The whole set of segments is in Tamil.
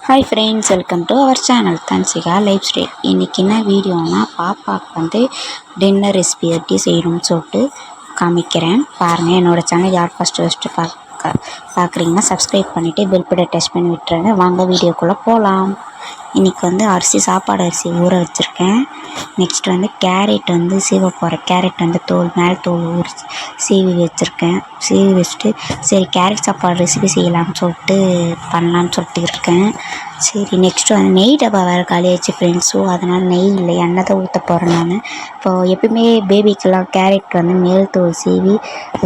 Hi friends, welcome to our channel Thansika lifestyle. இன்றைக்கி என்ன வீடியோனா, பாப்பாவுக்கு வந்து டின்னர் ரெசிபி எப்படி செய்யணும்னு சொல்லிட்டு காமிக்கிறேன் பாருங்கள். என்னோடய சேனல் யார் ஃபஸ்ட்டு பார்க்குறீங்கன்னா சப்ஸ்கிரைப் பண்ணிவிட்டு பெல் பட்டனை டச் பண்ணி விட்டுருங்க. வாங்க வீடியோக்குள்ளே போகலாம். இன்றைக்கி வந்து சாப்பாடு அரிசி ஊற வச்சுருக்கேன். நெக்ஸ்ட் வந்து கேரட் வந்து சீவ போகிறேன். கேரட் வந்து மேல் தோல் சீவி வச்சுருக்கேன். சீவி வச்சுட்டு சரி கேரட் சாப்பாடு ரெசிபி செய்யலாம்னு சொல்லிட்டு பண்ணலான்னு சொல்லிட்டு இருக்கேன். சரி நெக்ஸ்ட்டு வந்து நெய் டப்பா வேறு காலியாகிடுச்சு ஃப்ரெண்ட்ஸ். ஸோ அதனால் நெய் இல்லை, எண்ணெய் தான் ஊற்ற போகிறேன் நான். இப்போது எப்பவுமே பேபிக்கெலாம் கேரட் வந்து மேல் தோல் சீவி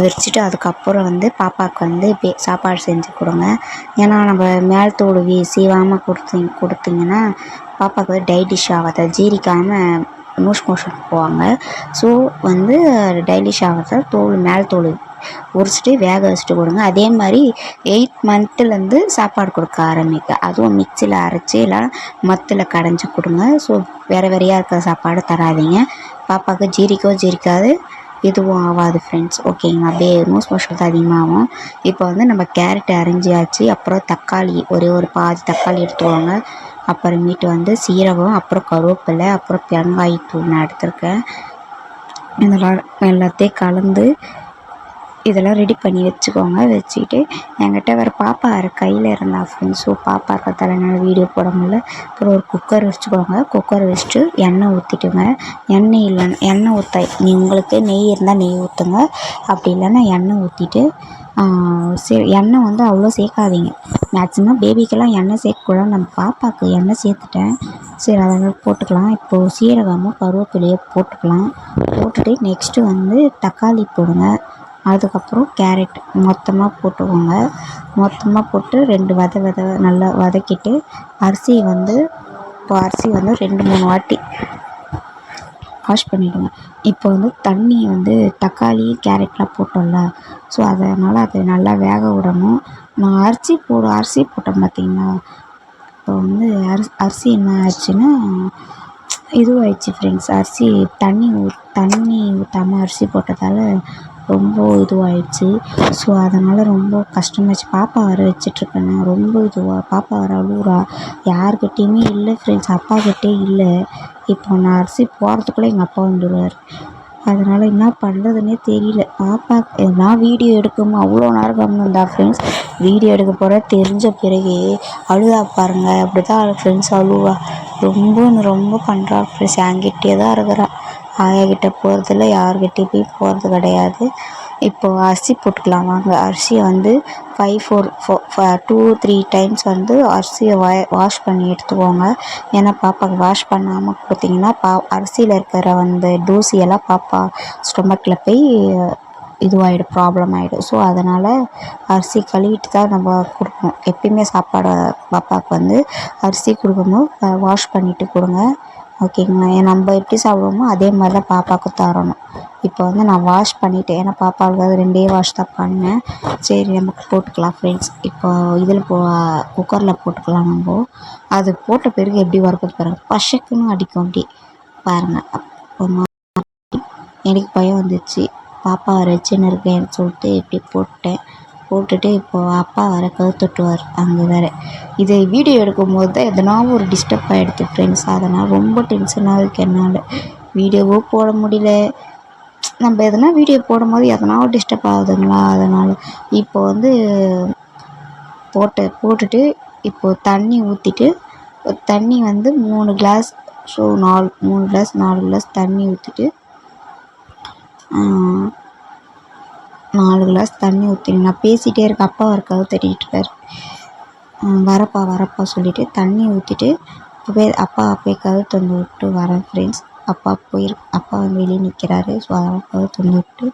வச்சுட்டு அதுக்கப்புறம் வந்து பாப்பாவுக்கு வந்து சாப்பாடு செஞ்சு கொடுங்க. ஏன்னா நம்ம மேல் தோல் சீவாமல் கொடுத்தீங்கன்னா பாப்பாவுக்கு வந்து டைஜஷன் ஆகாது, ஜீரிக்காமல் லூஸ் மோஷன் போவாங்க. ஸோ வந்து டைஜஷன் ஆகாத மேல் தோல் உரிச்சிட்டு வேக வச்சுட்டு கொடுங்க. அதே மாதிரி 8 மந்த்துலேருந்து சாப்பாடு கொடுக்க ஆரம்பிக்க, அதுவும் மிக்சியில் அரைச்சி இல்லை மத்தில் கடைஞ்சி கொடுங்க. ஸோ வேறு வேறையாக இருக்கிற சாப்பாடு தராதிங்க. பாப்பாவுக்கு ஜீரிக்காது, இதுவும் ஆகாது ஃப்ரெண்ட்ஸ். ஓகேங்களா, லூஸ் மோஷன் தான் அதிகமாகும். இப்போ வந்து நம்ம கேரட் அரிஞ்சியாச்சு. அப்புறம் தக்காளி ஒரு பாதி தக்காளி எடுத்துக்கோங்க. அப்புறமேட்டு வந்து சீரகம், அப்புறம் கருவேப்பிலை, அப்புறம் பெருங்காயத்தூள் நான் எடுத்திருக்கேன். இதெல்லாம் எல்லாத்தையும் கலந்து இதெல்லாம் ரெடி பண்ணி வச்சுக்கோங்க. வச்சுக்கிட்டு என்கிட்ட வேறு பாப்பா கையில் இருந்தா ஃப்ரெண்ட்ஸ். ஸோ பாப்பா இருக்கிறதால என்னால் வீடியோ போட முடியல. அப்புறம் ஒரு குக்கர் வச்சுக்கோங்க. குக்கர் வச்சுட்டு எண்ணெய் ஊற்றிட்டுங்க. எண்ணெய் இல்லைன்னா எண்ணெய் உங்களுக்கு நெய் இருந்தால் நெய் ஊற்றுங்க. அப்படி இல்லைன்னா எண்ணெய் ஊற்றிட்டு சரி எண்ணெய் வந்து அவ்வளோ சேர்க்காதீங்க. மேக்ஸிமம் பேபிக்கெல்லாம் எண்ணெய் சேர்க்கக்கூடாது. நம்ம பாப்பாவுக்கு எண்ணெய் சேர்த்துட்டேன். சரி அதெல்லாம் போட்டுக்கலாம். இப்போது சீரகமும் கருவேப்பிலையை போட்டுக்கலாம். போட்டுட்டு நெக்ஸ்ட்டு வந்து தக்காளி போடுங்க. அதுக்கப்புறம் கேரட் மொத்தமாக போட்டுக்கோங்க. மொத்தமாக போட்டு 2 நல்லா வதக்கிட்டு அரிசி வந்து 2-3 வாட்டி வாஷ் பண்ணிவிடுங்க. இப்போ வந்து தண்ணி வந்து தக்காளி கேரட்லாம் போட்டோம்ல, ஸோ அதனால் அதை நல்லா வேக விடணும். நான் அரிசி போட்டேன் பார்த்தீங்களா. இப்போ வந்து அரிசி என்ன ஆச்சுன்னா இதுவாகிடுச்சு ஃப்ரெண்ட்ஸ். அரிசி தண்ணி ஊற்றாமல் அரிசி போட்டதால் ரொம்ப இதுவாகிடுச்சு. ஸோ அதனால் ரொம்ப கஷ்டமாகிடுச்சு. பாப்பா வர வச்சிட்ருக்கேன். ரொம்ப பாப்பா வர அழுவுறா. யார்கிட்டையுமே இல்லை ஃப்ரெண்ட்ஸ், அப்பாக்கிட்டே இல்லை. இப்போ நான் அரிசி போகிறதுக்குள்ளே எங்கள் அப்பா வந்துடுவார். அதனால் என்ன பண்ணுறதுன்னே தெரியல. பாப்பா நான் வீடியோ எடுக்காமல் அவ்வளோ நேரம் கம்முன்னு இருந்தா ஃப்ரெண்ட்ஸ். வீடியோ எடுக்க போகிற தெரிஞ்ச பிறகு அழுதா பாருங்கள். அப்படி தான் ஃப்ரெண்ட்ஸ் அழுவா. ரொம்ப பண்ணுறா ஃப்ரெண்ட்ஸ். என்கிட்டே தான் இருக்கிறா. ஆயாக்கிட்ட போகிறதில்ல, யார்கிட்டையும் போகிறது கிடையாது. இப்போது அரிசி போட்டுக்கலாம் வாங்க. அரிசியை வந்து 2-3 டைம்ஸ் வந்து அரிசியை வாஷ் பண்ணி எடுத்துக்கோங்க. ஏன்னா பாப்பாவுக்கு வாஷ் பண்ணாமல் கொடுத்தீங்கன்னா அரிசியில் இருக்கிற அந்த தூசியெல்லாம் பாப்பா ஸ்டொமக்கில் போய் இதுவாகிடும், ப்ராப்ளம் ஆகிடும். ஸோ அதனால் அரிசி கழுவிட்டு தான் நம்ம கொடுக்கணும். எப்பயுமே சாப்பாடு பாப்பாவுக்கு வந்து அரிசி கொடுக்கும்போது வாஷ் பண்ணிவிட்டு கொடுங்க. ஓகேங்களா, நம்ம எப்படி சாப்பிடுவோமோ அதே மாதிரி தான் பாப்பாவுக்கு தரணும். இப்போ வந்து நான் வாஷ் பண்ணிவிட்டேன். ஏன்னா பாப்பாவுக்கு அது 2 வாஷ் தான் பண்ணேன். சரி நமக்கு போட்டுக்கலாம் ஃப்ரெண்ட்ஸ். இப்போ இதில் குக்கரில் போட்டுக்கலாம். நம்ம அது போட்ட பிறகு எப்படி வரப்போது பாருங்கள். பஷக்குன்னு அடிக்கும் அப்படி பாருங்கள். அப்போ எனக்கு பயம் வந்துச்சு. பாப்பா வர வச்சுன்னு இருக்கேன்னு சொல்லிட்டு இப்படி போட்டுட்டு இப்போது அப்பா வர கவுத்துட்டுவார் அங்கே வேறு. இதை வீடியோ எடுக்கும்போது தான் எதனாலும் ஒரு டிஸ்டர்ப் ஆகிடுது ஃப்ரெண்ட்ஸ். அதனால் ரொம்ப டென்ஷனாக இருக்குது. என்னால் வீடியோவும் போட முடியல. நம்ம எதனா வீடியோ போடும்போது எதனாலும் டிஸ்டர்ப் ஆகுதுங்களா. அதனால் இப்போ வந்து போட்டுட்டு இப்போது தண்ணி ஊற்றிட்டு, தண்ணி வந்து 3 கிளாஸ், ஸோ 3 கிளாஸ் 4 கிளாஸ் தண்ணி ஊற்றிட்டு 4 கிளாஸ் தண்ணி ஊற்றிங்க. நான் பேசிகிட்டே இருக்கேன். அப்பா வரக்காக தட்டிகிட்ருக்காரு. வரப்பா சொல்லிவிட்டு தண்ணி ஊற்றிட்டு அப்பா போய் கதவு திறந்து விட்டு வரேன் ஃப்ரெண்ட்ஸ். அப்பா வந்து வெளியே நிற்கிறாரு. ஸோ அதனால் கதவு திறந்து விட்டு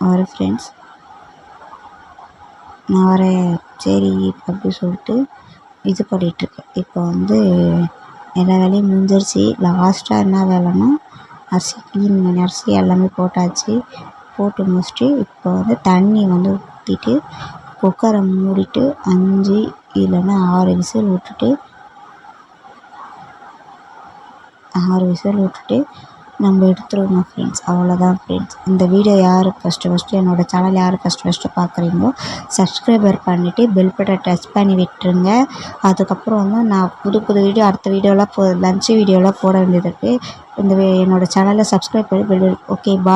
வரேன் ஃப்ரெண்ட்ஸ். நான் வரேன் சரி அப்படி சொல்லிட்டு இது பண்ணிகிட்ருக்கேன். இப்போ வந்து எல்லா வேலையும் முடிஞ்சிருச்சு. லாஸ்ட்டாக என்ன வேலைன்னா அரிசி க்ளீன் பண்ணி அரிசி எல்லாமே போட்டாச்சு. போட்டு முடிச்சுட்டு இப்போ வந்து தண்ணி வந்து ஊற்றிட்டு குக்கரை மூடிட்டு 5 இல்லைன்னா 6 விசில் விட்டுட்டு நம்ம எடுத்துருவோம் ஃப்ரெண்ட்ஸ். அவ்வளோதான் ஃப்ரெண்ட்ஸ். இந்த வீடியோ யார் ஃபஸ்ட்டு என்னோடய சேனல் யார் ஃபஸ்ட்டு பார்க்குறீங்களோ சப்ஸ்கிரைபர் பண்ணிவிட்டு பெல் பட்டன் டச் பண்ணி விட்டுருங்க. அதுக்கப்புறம் வந்து நான் புது வீடியோ அடுத்த வீடியோலாம் லஞ்ச் வீடியோலாம் போட வேண்டியது இருக்குது. என்னோடய சேனலை சப்ஸ்கிரைப் பண்ணி பெல். Okay bye.